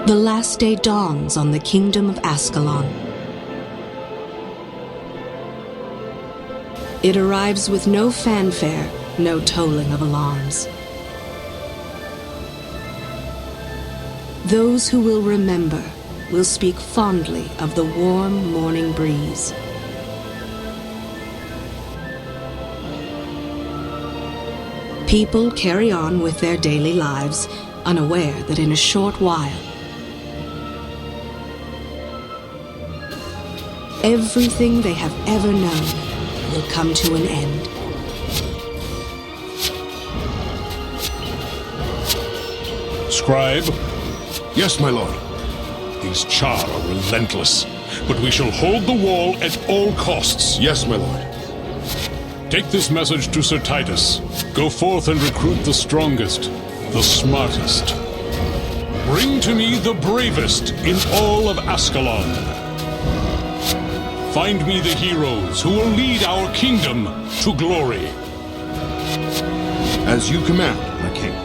The last day dawns on the kingdom of Ascalon. It arrives with no fanfare, no tolling of alarms. Those who will remember will speak fondly of the warm morning breeze. People carry on with their daily lives, unaware that in a short while, everything they have ever known will come to an end. Scribe? Yes, my lord. These Char are relentless, but we shall hold the wall at all costs. Yes, my lord. Take this message to Sir Titus. Go forth and recruit the strongest, the smartest. Bring to me the bravest in all of Ascalon. Find me the heroes who will lead our kingdom to glory. As you command, my king.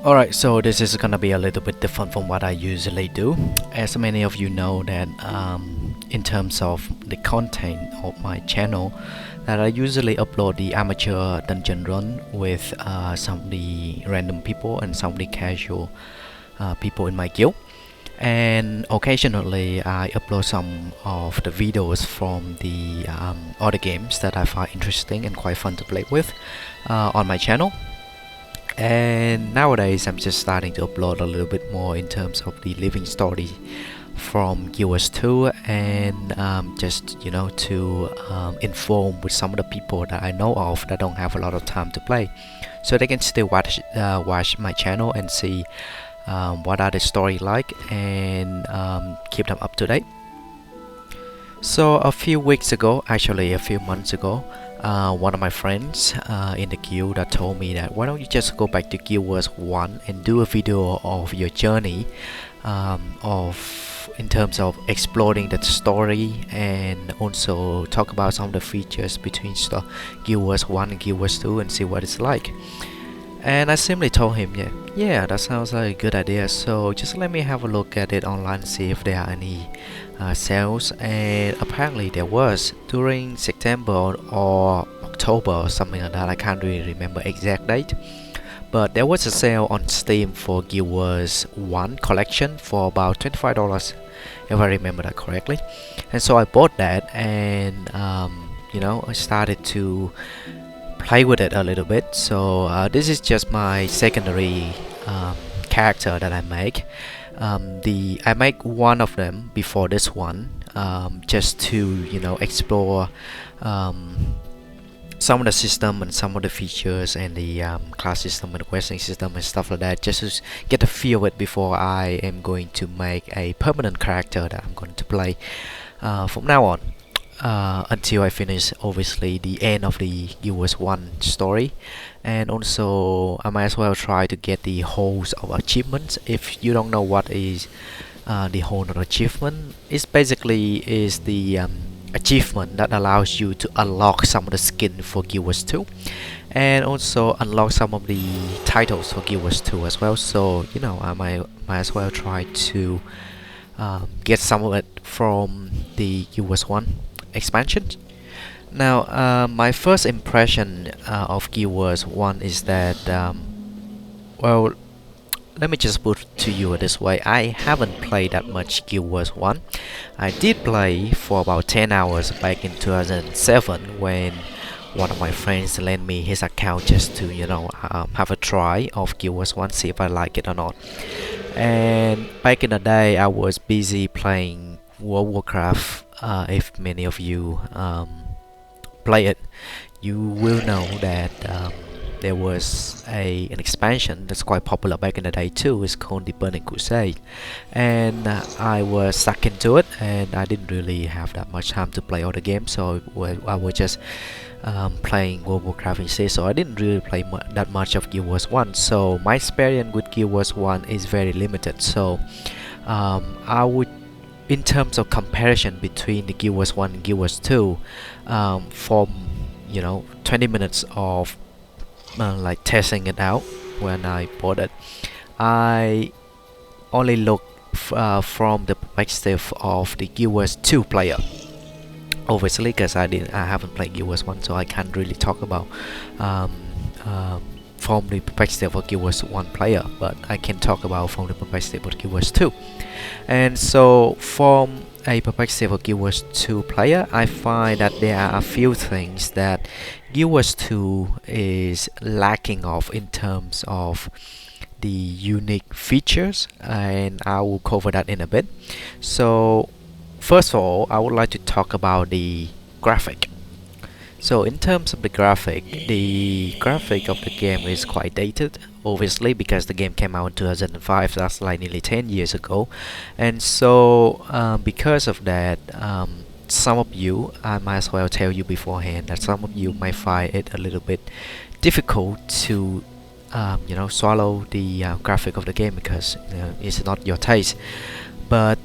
Alright, so this is gonna be a little bit different from what I usually do. As many of you know that in terms of the content of my channel, that I usually upload the amateur dungeon run with some of the random people and some of the casual people in my guild. And occasionally I upload some of the videos from the other games that I find interesting and quite fun to play with on my channel. And nowadays I'm just starting to upload a little bit more in terms of the living story from Guild Wars 2, and just to inform with some of the people that I know of that don't have a lot of time to play, so they can still watch my channel and see what are the story like, and keep them up to date. So a few weeks ago, actually a few months ago, one of my friends in the guild that told me that why don't you just go back to Guild Wars 1 and do a video of your journey in terms of exploring the story, and also talk about some of the features between Guild Wars 1 and Guild Wars 2 and see what it's like. And I simply told him, yeah, that sounds like a good idea, so just let me have a look at it online and see if there are any sales. And apparently there was during September or October or something like that. I can't really remember exact date, but there was a sale on Steam for Guild Wars 1 collection for about $25, if I remember that correctly. And so I bought that, and I started to play with it a little bit. So this is just my secondary character that I make. I make one of them before this one, just to explore some of the system and some of the features and the class system and the questing system and stuff like that, just to get a feel of it before I am going to make a permanent character that I'm going to play from now on, until I finish obviously the end of the Guild Wars 1 story. And also I might as well try to get the holes of achievements. If you don't know what is the hole of achievement, it's basically the achievement that allows you to unlock some of the skin for Guild Wars 2, and also unlock some of the titles for Guild Wars 2 as well. So I might as well try to get some of it from the Guild Wars 1 expansion. Now my first impression of Guild Wars 1 is that well, let me just put to you this way: I haven't played that much Guild Wars 1. I did play for about 10 hours back in 2007 when one of my friends lent me his account just to have a try of Guild Wars 1, see if I like it or not. And back in the day I was busy playing World of Warcraft, if many of you play it. you will know that there was an expansion that's quite popular back in the day too. It's called the Burning Crusade, and I was stuck into it, and I didn't really have that much time to play all the games, so I was just playing World of Warcraft instead. So I didn't really play that much of Guild Wars 1, so my experience with Guild Wars 1 is very limited. So I would, in terms of comparison between the Guild Wars 1 and Guild Wars 2, from 20 minutes of like testing it out when I bought it, I only look from the perspective of the Guild Wars 2 player, obviously, because I haven't played Guild Wars 1, so I can't really talk about from the perspective of Guild Wars 1 player, but I can talk about from the perspective of Guild Wars 2. And so from a perspective of Guild Wars 2 player, I find that there are a few things that Guild Wars 2 is lacking of in terms of the unique features, and I will cover that in a bit. So first of all, I would like to talk about the graphic. So in terms of the graphic of the game is quite dated, obviously, because the game came out in 2005. That's like nearly 10 years ago. And so because of that, some of you, I might as well tell you beforehand that some of you might find it a little bit difficult to swallow the graphic of the game, because it's not your taste. But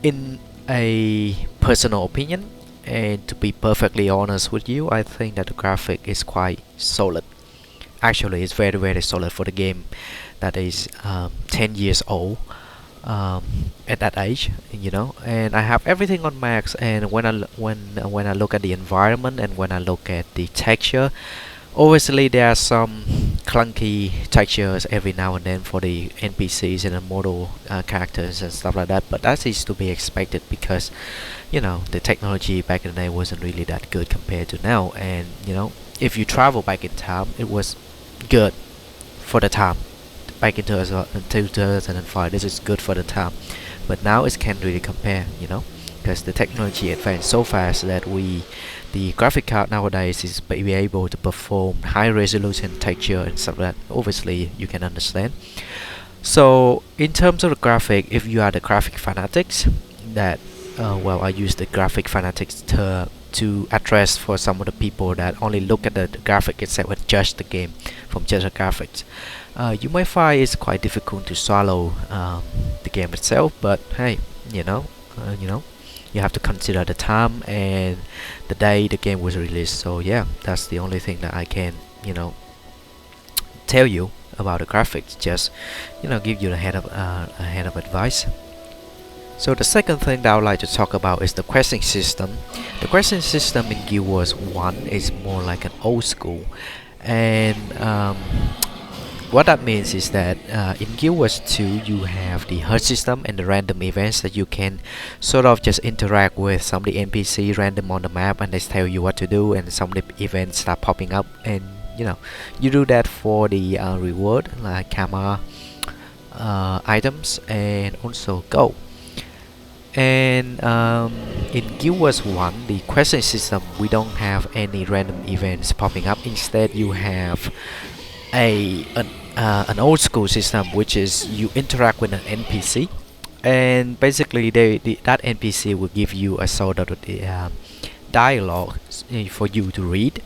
in a personal opinion, and to be perfectly honest with you, I think that the graphic is quite solid. Actually, it's very, very solid for the game that is 10 years old at that age, and I have everything on max. And when I look at the environment and when I look at the texture, obviously there are some clunky textures every now and then for the NPCs and the model characters and stuff like that, but that is to be expected, because the technology back in the day wasn't really that good compared to now. And if you travel back in time, it was good for the time. Back in 2005, this is good for the time, but now it can't really compare, because the technology advanced so fast that the graphic card nowadays is be able to perform high resolution texture and stuff like that. Obviously, you can understand. So in terms of the graphic, if you are the graphic fanatics, that I use the graphic fanatics to address for some of the people that only look at the graphic itself and judge the game from just the graphics. You might find it's quite difficult to swallow the game itself, but hey, you have to consider the time and the day the game was released. So yeah, that's the only thing that I can tell you about the graphics. Just give you a head of advice. So the second thing that I would like to talk about is the questing system. The questing system in Guild Wars 1 is more like an old school, and what that means is that in Guild Wars 2 you have the HUD system and the random events that you can sort of just interact with some of the NPC random on the map, and they tell you what to do, and some of the events start popping up, and you do that for the reward like karma items and also gold. And in Guild Wars 1, the questing system, we don't have any random events popping up. Instead, you have an old school system, which is you interact with an NPC, and basically that NPC will give you a sort of dialogue for you to read,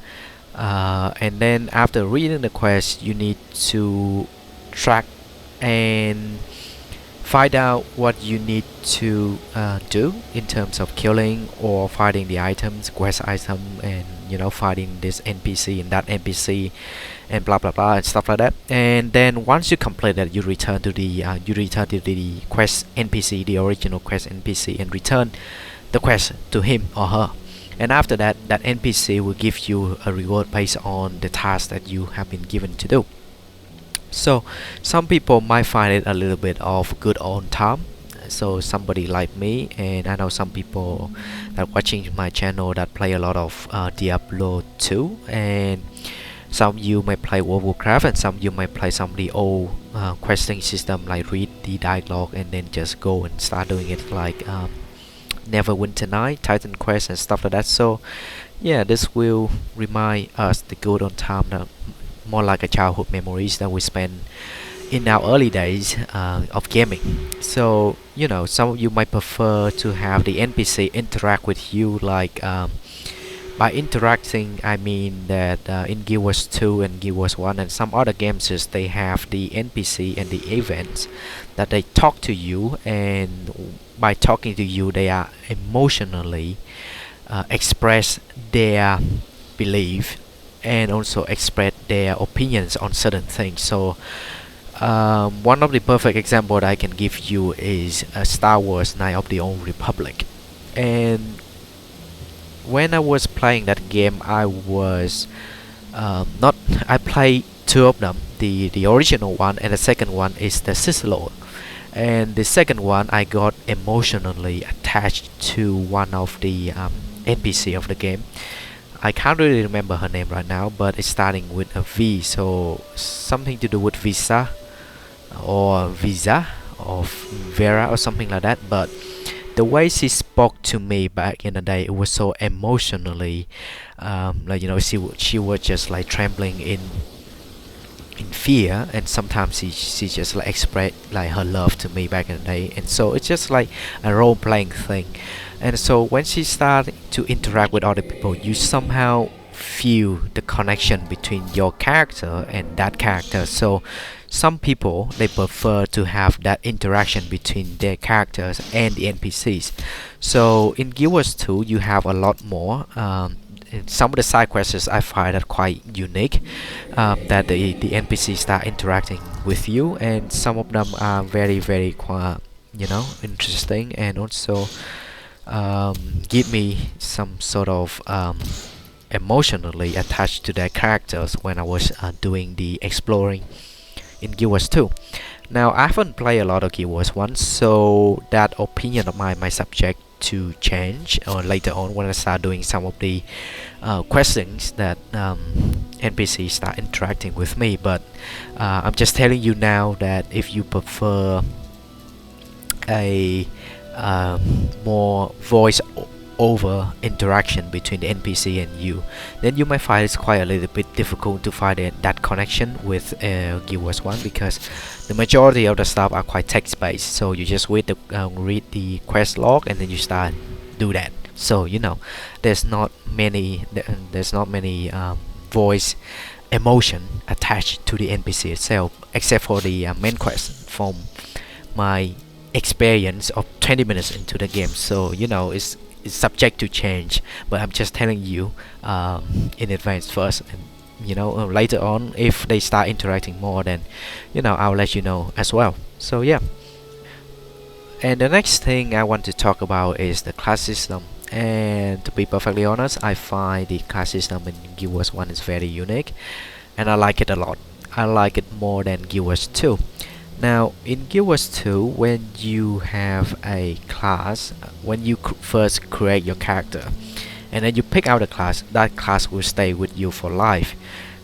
and then after reading the quest, you need to track and find out what you need to do in terms of killing or finding the items, quest item, and finding this NPC and that NPC and blah blah blah and stuff like that. And then once you complete that, you return to the quest NPC, the original quest NPC, and return the quest to him or her. And after that, that NPC will give you a reward based on the task that you have been given to do. So some people might find it a little bit of good on time. So somebody like me, and I know some people that watching my channel that play a lot of Diablo 2, and some of you might play World of Warcraft, and some of you might play some of the old questing system, like read the dialogue and then just go and start doing it like Neverwinter Night, Titan Quest, and stuff like that. So yeah, this will remind us the good old time, that more like a childhood memories that we spend in our early days of gaming. So some of you might prefer to have the NPC interact with you, like by interacting, I mean that in Guild Wars 2 and Guild Wars 1 and some other games, they have the NPC and the events that they talk to you, and by talking to you they are emotionally express their belief and also express their opinions on certain things. So one of the perfect example that I can give you is Star Wars Knights of the Old Republic. And when I was playing that game, I was not I played two of them, the original one, and the second one is the Sizzler. And the second one, I got emotionally attached to one of the NPC of the game. I can't really remember her name right now, but it's starting with a V, so something to do with Visa or Visa or Vera or something like that. But the way she spoke to me back in the day, it was so emotionally, like she was just like trembling in fear, and sometimes she just like express like her love to me back in the day. And so it's just like a role-playing thing. And so when she started to interact with other people, you somehow feel the connection between your character and that character. So some people, they prefer to have that interaction between their characters and the NPCs. So in Guild Wars 2 you have a lot more. Some of the side quests I find are quite unique, that the NPCs start interacting with you, and some of them are very interesting, and also give me some sort of emotionally attached to their characters when I was doing the exploring in Guild Wars 2. Now I haven't played a lot of Guild Wars 1, so that opinion of mine might subject to change or later on when I start doing some of the questions that NPCs start interacting with me. But I'm just telling you now that if you prefer a more voice over interaction between the NPC and you, then you might find it's quite a little bit difficult to find that connection with Guild Wars 1, because the majority of the stuff are quite text-based. So you just read the quest log and then you start do that. So there's not many voice emotion attached to the NPC itself, except for the main quest from my experience of 20 minutes into the game. So it's subject to change, but I'm just telling you in advance first, and later on if they start interacting more, then I'll let you know as well. So yeah, and the next thing I want to talk about is the class system. And to be perfectly honest, I find the class system in Guild Wars 1 is very unique, and I like it a lot. I like it more than Guild Wars 2. Now in Guild Wars 2, when you have a class, when you first create your character and then you pick out a class, that class will stay with you for life.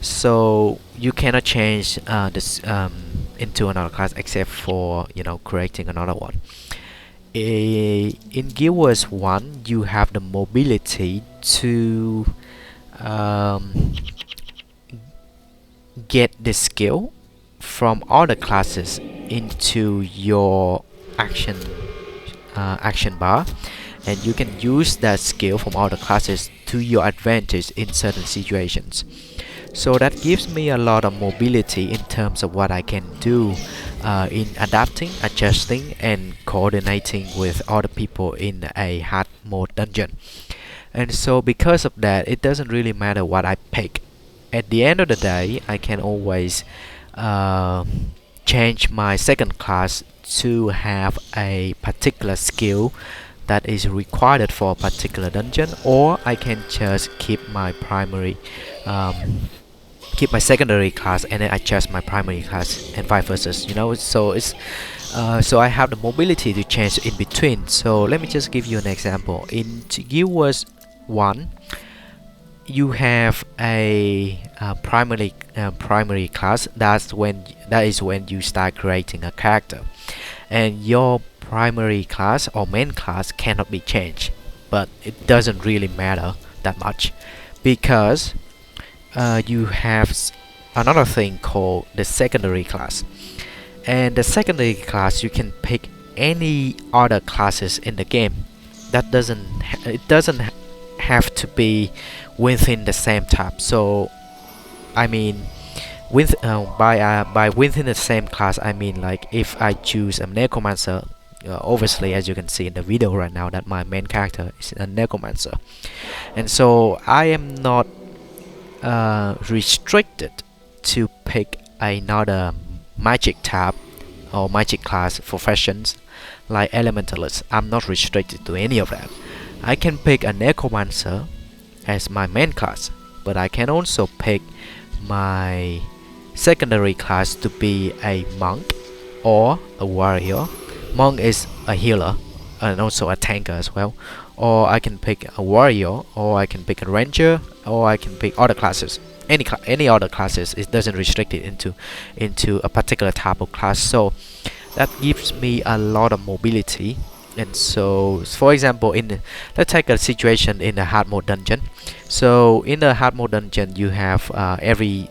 So you cannot change this into another class except for creating another one. In Guild Wars 1 you have the mobility to get the skill from other classes into your action bar, and you can use that skill from other classes to your advantage in certain situations. So that gives me a lot of mobility in terms of what I can do in adapting, adjusting, and coordinating with other people in a hard mode dungeon. And so because of that, it doesn't really matter what I pick. At the end of the day, I can always change my second class to have a particular skill that is required for a particular dungeon, or I can just keep my secondary class and then adjust my primary class, and vice versa. So it's so I have the mobility to change in between. So let me just give you an example. In Guild Wars 1, you have a primary class. That is when you start creating a character, and your primary class or main class cannot be changed, but it doesn't really matter that much, because you have another thing called the secondary class. And the secondary class, you can pick any other classes in the game. That doesn't have to be within the same tab. So I mean, with by within the same class, I mean, like, if I choose a necromancer, obviously, as you can see in the video right now, that my main character is a necromancer, and so I am not restricted to pick another magic tab or magic class professions like elementalist. I'm not restricted to any of that. I can pick a necromancer as my main class, but I can also pick my secondary class to be a monk or a warrior. Monk is a healer and also a tanker as well. Or I can pick a warrior, or I can pick a ranger, or I can pick other classes. Any other classes. It doesn't restrict it into a particular type of class. So that gives me a lot of mobility. And so, for example, let's take a situation in the hard mode dungeon. So in the hard mode dungeon, you have every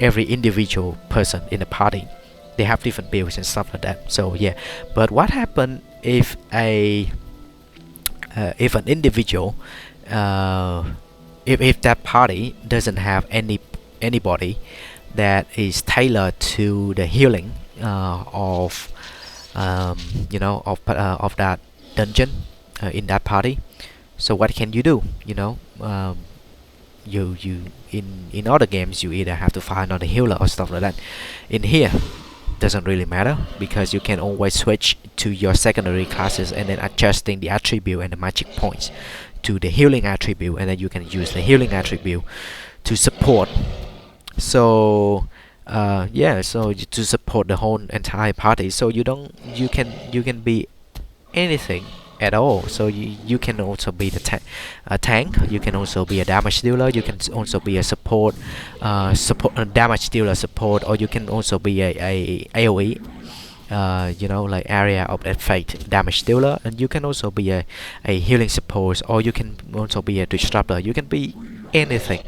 individual person in the party. They have different builds and stuff like that. So yeah, but what happens if an individual, if that party doesn't have anybody that is tailored to the healing of that dungeon in that party? So what can you do? You in other games, you either have to find another healer or stuff like that. In here, doesn't really matter, because you can always switch to your secondary classes and then adjusting the attribute and the magic points to the healing attribute, and then you can use the healing attribute to support. So to support the whole entire party. So you can be anything at all. So you can also be a tank. You can also be a damage dealer. You can also be a support, damage dealer support, or you can also be a AOE, like area of effect damage dealer, and you can also be a healing support, or you can also be a disruptor. You can be anything.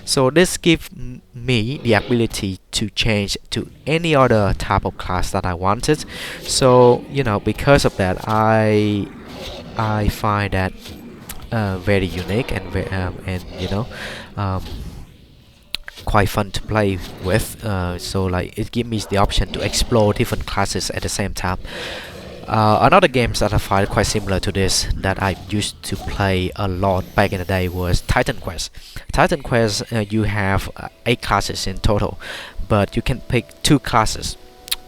So this gives me the ability to change to any other type of class that I wanted. So because of that, I find that very unique and quite fun to play with. So like, it gives me the option to explore different classes at the same time. Another games that I find quite similar to this that I used to play a lot back in the day was Titan Quest. Titan Quest, you have 8 classes in total, but you can pick 2 classes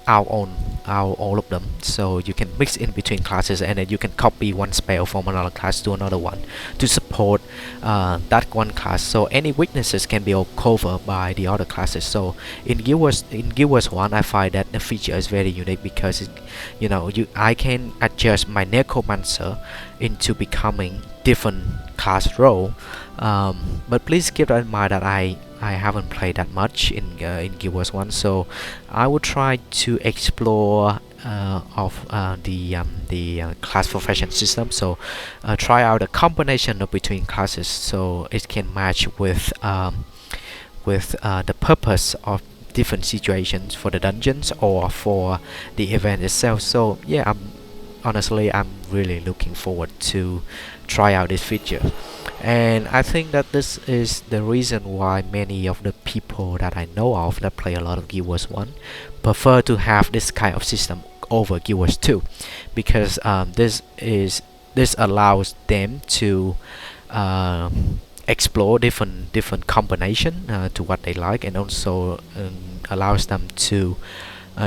out all of them. So you can mix in between classes, and then you can copy one spell from another class to another one to support that one class. So any weaknesses can be all covered by the other classes. So in Guild Wars 1, I find that the feature is very unique, because I can adjust my necromancer into becoming different class role. But please keep that in mind that I haven't played that much in Guild Wars 1, so I will try to explore the class profession system. So try out a combination of between classes, so it can match with the purpose of different situations for the dungeons or for the event itself. So yeah, honestly, I'm really looking forward to try out this feature. And I think that this is the reason why many of the people that I know of that play a lot of Guild Wars 1 prefer to have this kind of system over Guild Wars 2, because this allows them to explore different combination to what they like, and also allows them to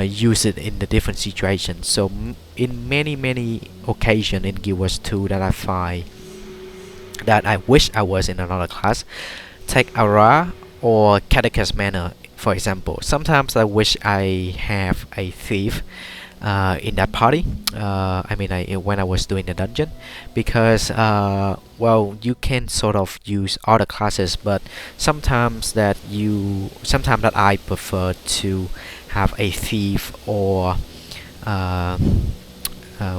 use it in the different situations. So in many occasions in Guild Wars 2 that I find that I wish I was in another class. Take Ara or Catechist Manor, for example. Sometimes I wish I have a thief in that party. When I was doing the dungeon, because you can sort of use other classes, but sometimes that I prefer to have a thief or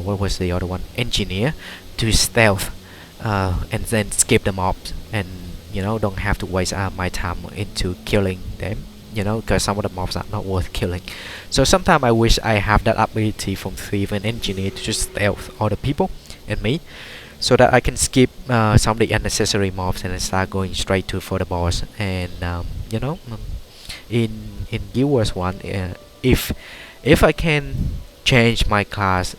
what was the other one, engineer, to stealth and then skip the mobs, and don't have to waste my time into killing them, because some of the mobs are not worth killing. So sometimes I wish I have that ability from thief and engineer to just stealth other people and me, so that I can skip some of the unnecessary mobs and then start going straight to for the boss. And in Guild Wars 1, if I can change my class,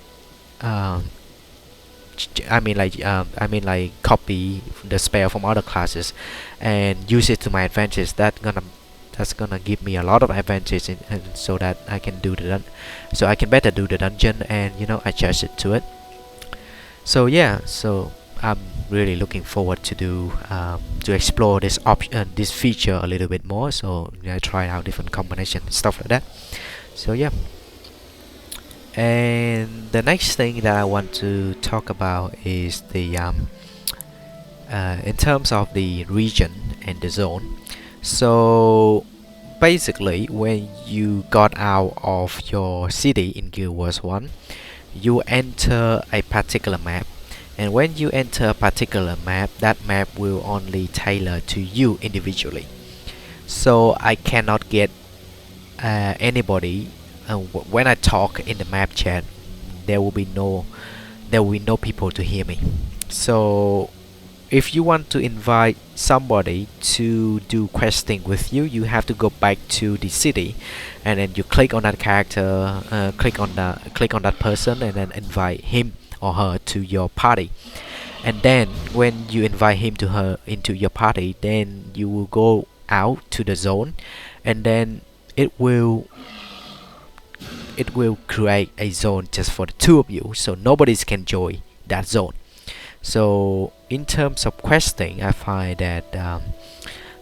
I mean like copy the spell from other classes and use it to my advantage, that's gonna give me a lot of advantage, and so that I can so I can better do the dungeon, and adjust it to it. So yeah, so I'm really looking forward to to explore this this feature a little bit more. So I try out different combinations and stuff like that. So yeah. And the next thing that I want to talk about is the in terms of the region and the zone. So basically, when you got out of your city in Guild Wars 1, you enter a particular map, and when you enter a particular map, that map will only tailor to you individually. So I cannot get anybody. When I talk in the map chat, there will be no people to hear me. So if you want to invite somebody to do questing with you, you have to go back to the city, and then you click on that character, click on that person, and then invite him or her to your party. And then when you invite him to her into your party, then you will go out to the zone, and then it will create a zone just for the two of you, so nobody can join that zone. So in terms of questing, I find that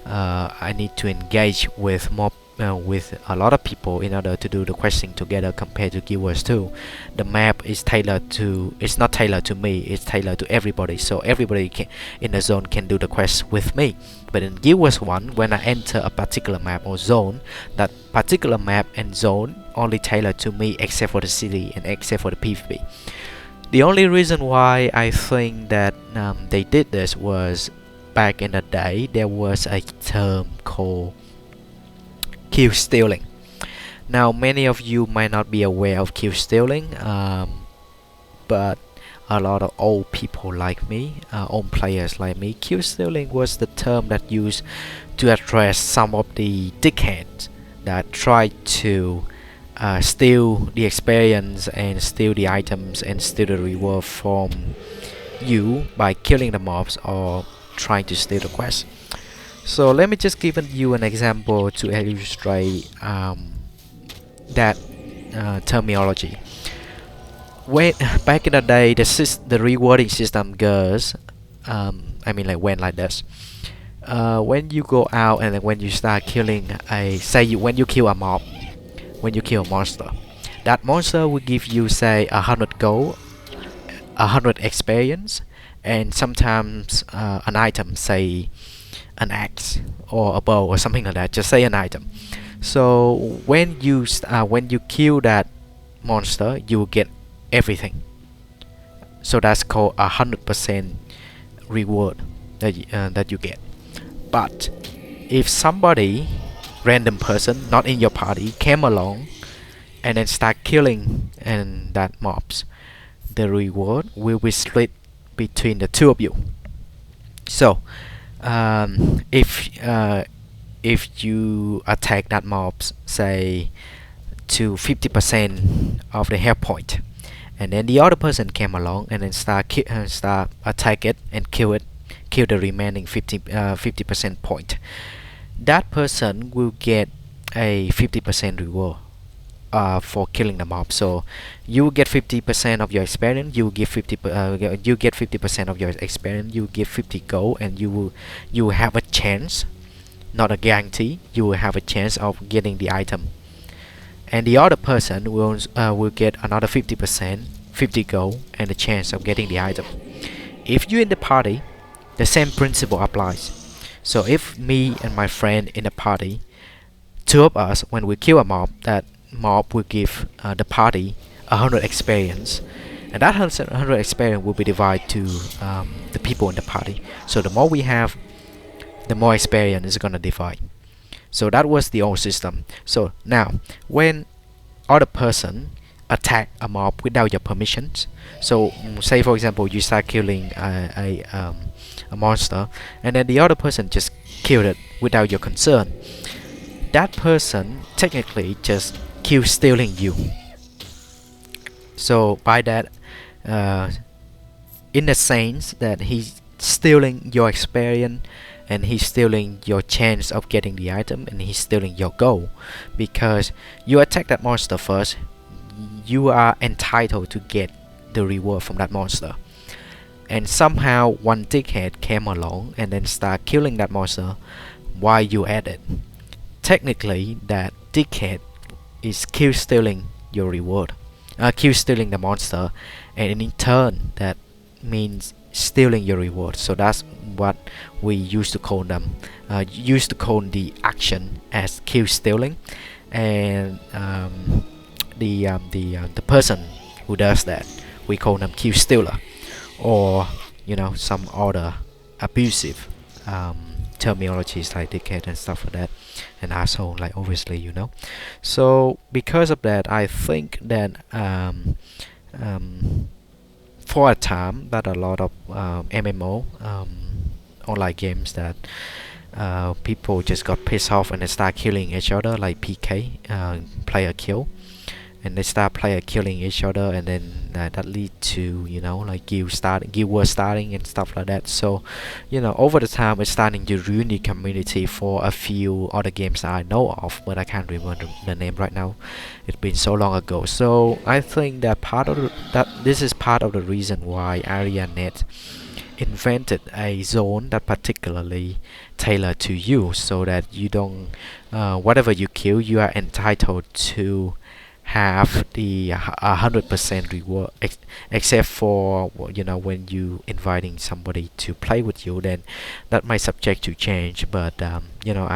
I need to engage with with a lot of people in order to do the questing together, compared to Guild Wars 2. The map is it's not tailored to me, it's tailored to everybody, so everybody in the zone can do the quest with me. But in Guild Wars 1, when I enter a particular map or zone, that particular map and zone only tailored to me, except for the city and except for the PvP. The only reason why I think that they did this was, back in the day, there was a term called kill stealing. Now many of you might not be aware of kill stealing, but a lot of old people like me, old players like me, kill stealing was the term that used to address some of the dickheads that tried to steal the experience and steal the items and steal the reward from you by killing the mobs or trying to steal the quest. So let me just give you an example to illustrate that terminology. When back in the day, the rewarding system goes, went like this. When you go out and then when you start killing when you kill a mob, when you kill a monster, that monster will give you, say, 100 gold, 100 experience, and sometimes an item, say an axe or a bow or something like that. Just say an item. So when you kill that monster, you will get everything. So that's called 100% reward that you get. But if somebody, random person not in your party, came along and then start killing and that mobs, the reward will be split between the two of you. So if you attack that mobs, say, to 50% of the health point, and then the other person came along and then start attack it and kill the remaining 50% point, that person will get a 50% reward for killing the mob. So you get 50% of your experience, you get 50% of your experience, you get 50 gold, and you will have a chance, not a guarantee, you will have a chance of getting the item. And the other person will get another 50%, 50 gold, and a chance of getting the item. If you're in the party, the same principle applies. So if me and my friend in the party, two of us, when we kill a mob, that mob will give the party 100 experience, and that 100 experience will be divided to the people in the party. So the more we have, the more experience is gonna divide. So that was the old system. So now when other person attack a mob without your permissions, so say for example you start killing a monster, and then the other person just killed it without your concern, that person technically just kill stealing you. So by that, in the sense that he's stealing your experience, and he's stealing your chance of getting the item, and he's stealing your goal, because you attack that monster first, you are entitled to get the reward from that monster, and somehow one dickhead came along and then start killing that monster while you at it. Technically that dickhead is kill stealing your reward, kill stealing the monster, and in turn that means stealing your reward. So that's what we used to call them, used to call the action as kill stealing, and the person who does that, we call them kill stealer, or some other abusive terminologies like dickhead and stuff like that, and asshole, like obviously. So because of that, I think that for a time that a lot of MMO online games that people just got pissed off and they start killing each other, like PK, player kill, and they start player killing each other, and then that lead to like guild war starting and stuff like that. So over the time it's starting to ruin the community for a few other games that I know of, but I can't remember the name right now. It's been so long ago. So I think that this is part of the reason why AreaNet invented a zone that particularly tailored to you, so that you don't whatever you kill, you are entitled to have the 100% reward, except for when you inviting somebody to play with you, then that might subject to change. But I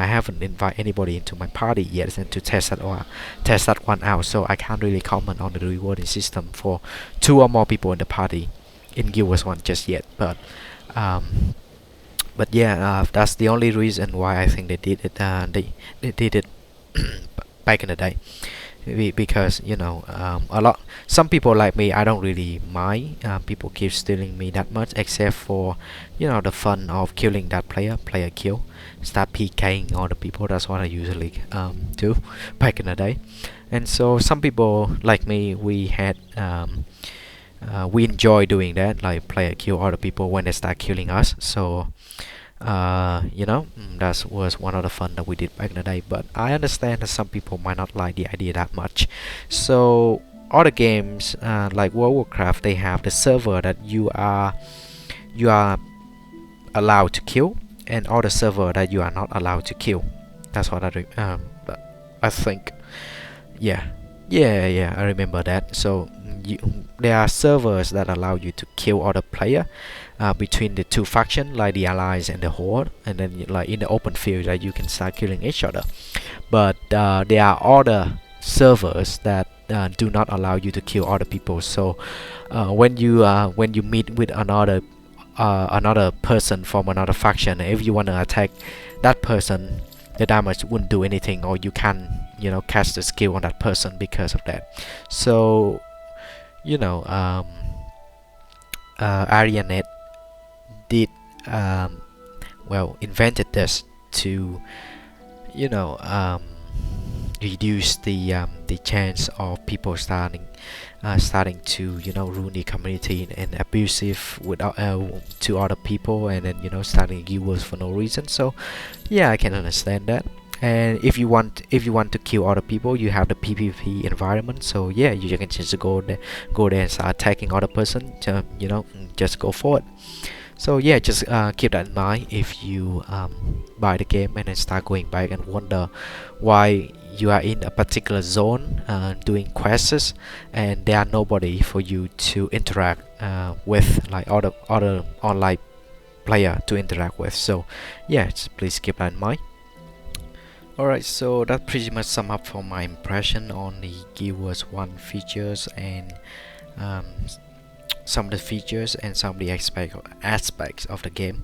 haven't invited anybody into my party yet and to test that one out, so I can't really comment on the rewarding system for 2 or more people in the party in Guild Wars 1 just yet. But yeah, that's the only reason why I think they did it. They did it back in the day. Because some people like me, I don't really mind people keep stealing me that much, except for the fun of killing that player kill, start PKing all the people. That's what I usually do back in the day. And so some people like me, we enjoy doing that, like player kill other people when they start killing us. So that was one of the fun that we did back in the day. But I understand that some people might not like the idea that much. So other games like World of Warcraft, they have the server that you are allowed to kill, and other server that you are not allowed to kill. That's what I think. Yeah, I remember that. So there are servers that allow you to kill other player between the 2 factions, like the allies and the horde, and then like in the open field that you can start killing each other. But there are other servers that do not allow you to kill other people. So when you meet with another person from another faction, if you want to attack that person, the damage wouldn't do anything, or you can cast a skill on that person because of that. So AreaNet did invented this to reduce the chance of people starting to ruin the community and abusive with to other people, and then starting guild wars for no reason. So yeah, I can understand that. And if you want to kill other people, you have the PvP environment. So yeah, you can just go there and start attacking other person. Just go for it. So yeah, just keep that in mind if you buy the game and then start going back and wonder why you are in a particular zone doing quests and there are nobody for you to interact with, like other online player to interact with. So yeah, just please keep that in mind. Alright, so that pretty much sum up for my impression on the Guild Wars 1 features and some of the features and some of the aspects of the game.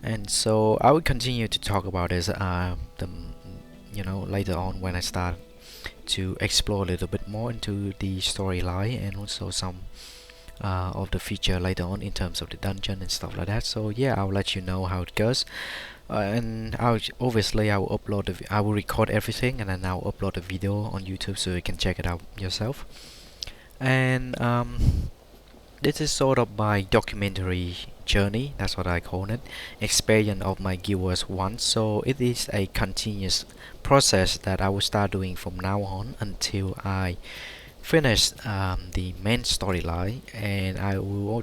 And so I will continue to talk about this later on when I start to explore a little bit more into the storyline, and also some of the feature later on in terms of the dungeon and stuff like that. So yeah, I'll let you know how it goes. And obviously I will I will record everything, and then I'll upload a video on YouTube so you can check it out yourself. And this is sort of my documentary journey, that's what I call it, experience of my Guild Wars 1. So it is a continuous process that I will start doing from now on until I finish the main storyline, and I will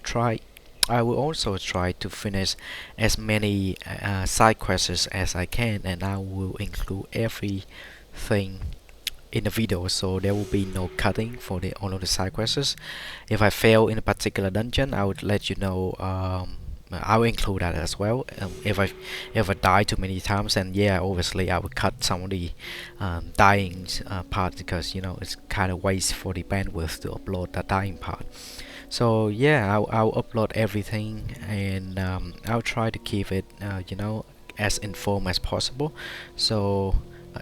also try to finish as many side quests as I can, and I will include everything in the video, so there will be no cutting for all of the side quests. If I fail in a particular dungeon, I would let you know. I will include that as well. If I die too many times, then yeah, obviously I will cut some of the dying part, because it's kind of waste for the bandwidth to upload that dying part. So yeah, I'll upload everything, and I'll try to keep it as informed as possible. So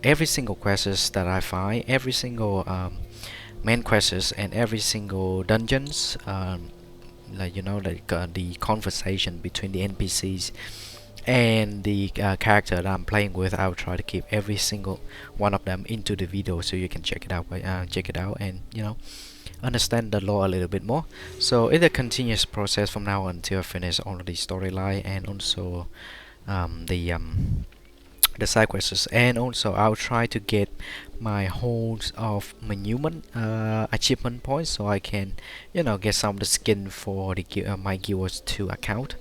every single quests that I find, every single main quests, and every single dungeons, the conversation between the NPCs and the character that I'm playing with, I'll try to keep every single one of them into the video so you can check it out and understand the lore a little bit more. So it's a continuous process from now until I finish all of the storyline, and also the side quests, and also I'll try to get my holds of monument achievement points, so I can get some of the skin for the my Guild Wars 2 account.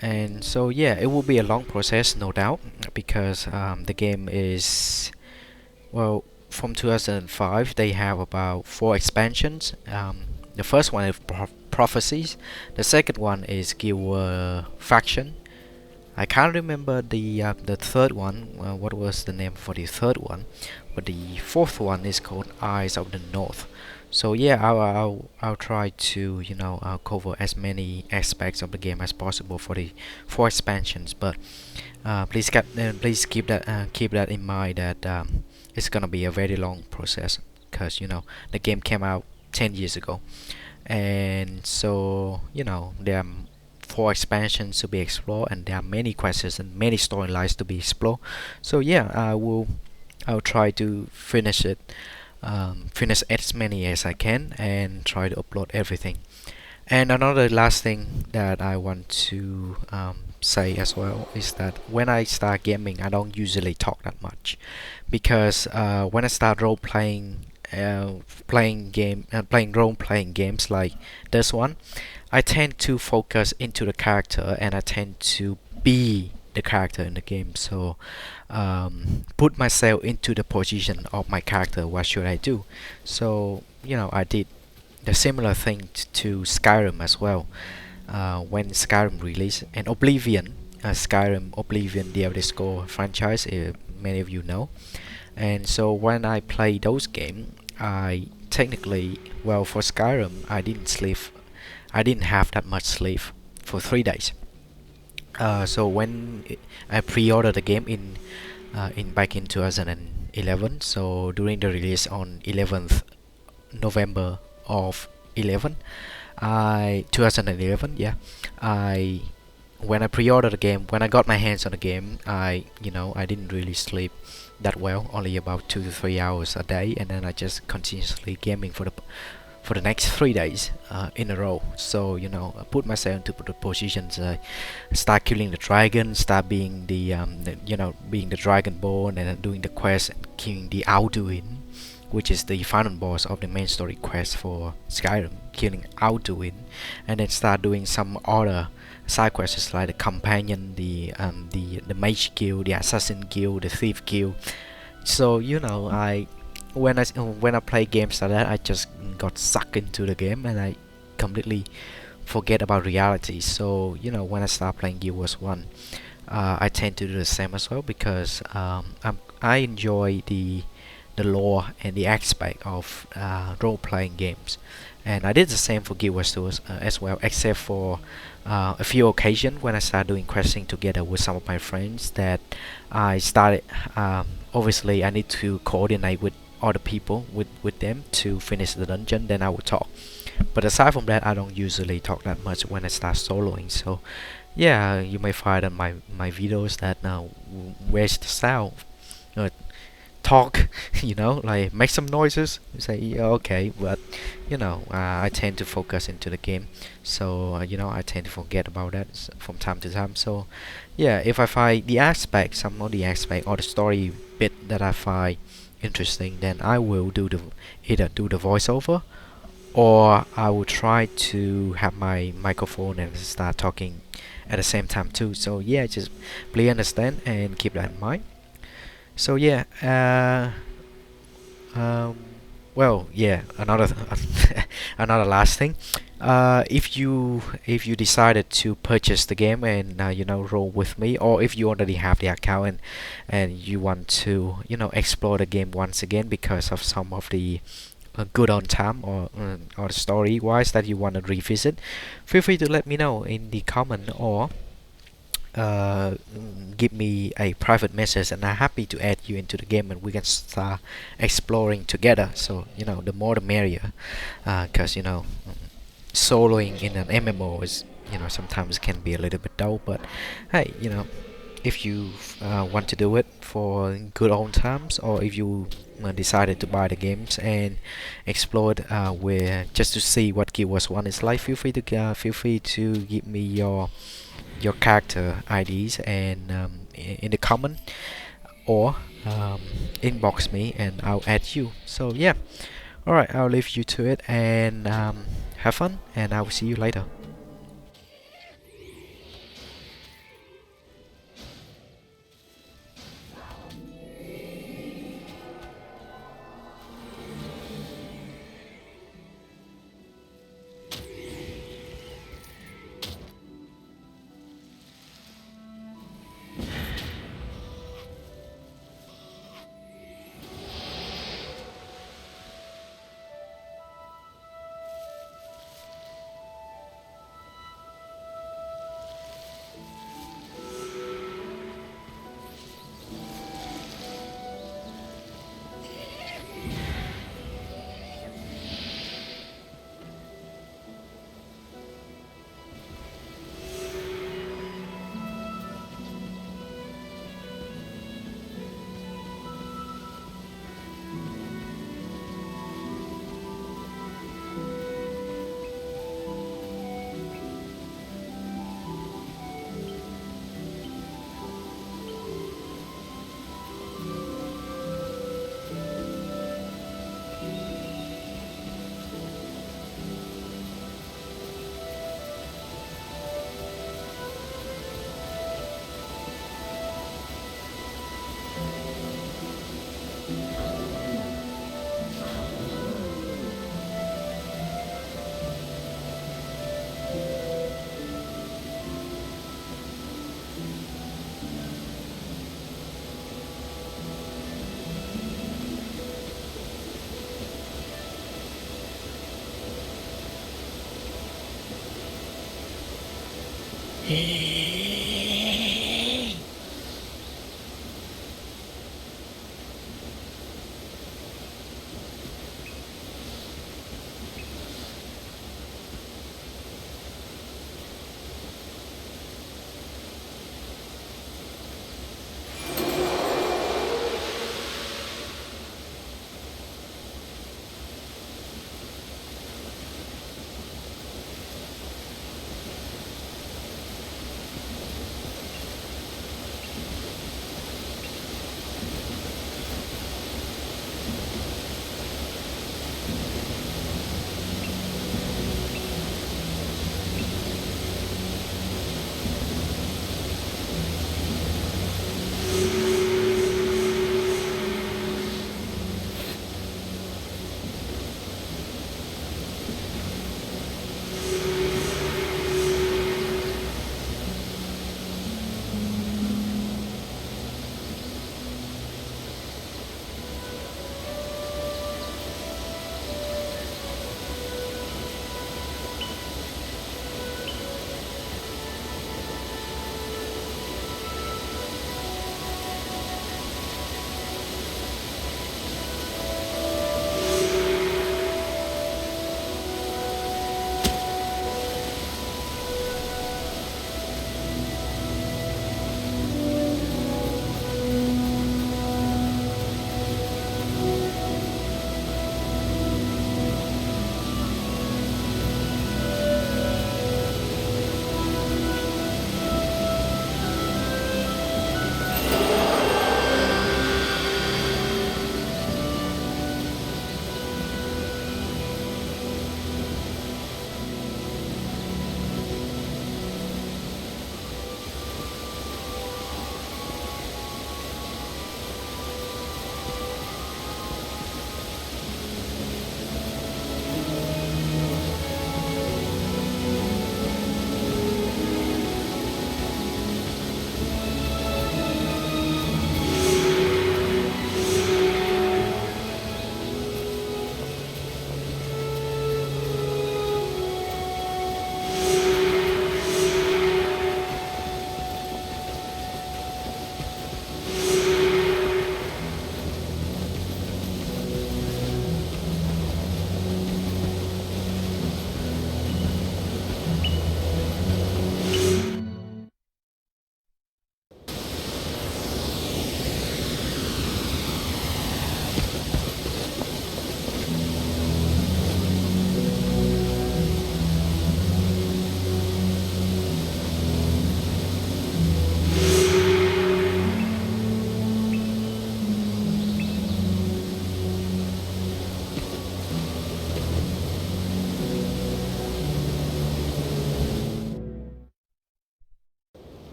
And so yeah, it will be a long process, no doubt, because the game is, well, from 2005 they have about 4 expansions. The first one is Prophecies, the second one is Guild Wars Faction. I can't remember the third one, what was the name for the third one, but the fourth one is called Eyes of the North. So yeah, I'll try to I'll cover as many aspects of the game as possible for the 4 expansions. But please keep that in mind, that it's gonna be a very long process, because the game came out 10 years ago, and so there are 4 expansions to be explored, and there are many quests and many storylines to be explored. So yeah, I'll try to finish it, finish as many as I can, and try to upload everything. And another last thing that I want to say as well is that when I start gaming, I don't usually talk that much, because when I start playing role-playing games like this one, I tend to focus into the character, and I tend to be the character in the game. So put myself into the position of my character. What should I do? So I did the similar thing to Skyrim as well. When Skyrim released, and Oblivion, the Elder Scrolls franchise, many of you know. And so when I play those games, I technically, well, for Skyrim, I didn't have that much sleep for 3 days. So when I pre-ordered the game back in 2011, so during the release on 11th November of 2011, yeah, when I pre-ordered the game, when I got my hands on the game, I didn't really sleep that well, only about 2 to 3 hours a day, and then I just continuously gaming for the next 3 days in a row. So I put myself into the positions, start killing the dragon, start being being the dragonborn, and then doing the quest and killing the Alduin, which is the final boss of the main story quest for Skyrim, killing Alduin, and then start doing some other side quests like the companion, the mage guild, the assassin guild, the thief guild. So when I play games like that, I just got sucked into the game, and I completely forget about reality. So when I start playing Guild Wars 1, I tend to do the same as well, because I enjoy the lore and the aspect of role-playing games. And I did the same for Guild Wars 2 as well, except for a few occasions when I started doing questing together with some of my friends that I started. Obviously, I need to coordinate with other people with them to finish the dungeon. Then I will talk. But aside from that, I don't usually talk that much when I start soloing. So yeah, you may find on my videos that now where's the sound? Uh, Talk, like make some noises. You say yeah, okay, but I tend to focus into the game, so I tend to forget about that from time to time. So yeah, if I find some of the aspect or the story bit that I find interesting, then I will either do the voiceover, or I will try to have my microphone and start talking at the same time too. So yeah, just please understand and keep that in mind. So yeah, um, well, yeah, another another last thing. If you decided to purchase the game and roll with me, or if you already have the account and you want to explore the game once again because of some of the good on time or the story wise that you want to revisit, feel free to let me know in the comment, or give me a private message, and I'm happy to add you into the game and we can start exploring together. So the more the merrier, because soloing in an MMO is sometimes can be a little bit dull, but hey, if you want to do it for good old times, or if you decided to buy the games and explore it, where just to see what Guild Wars 1 is like, feel free to give me your character IDs and in the comment, or inbox me and I'll add you. So yeah, alright, I'll leave you to it, and have fun, and I will see you later.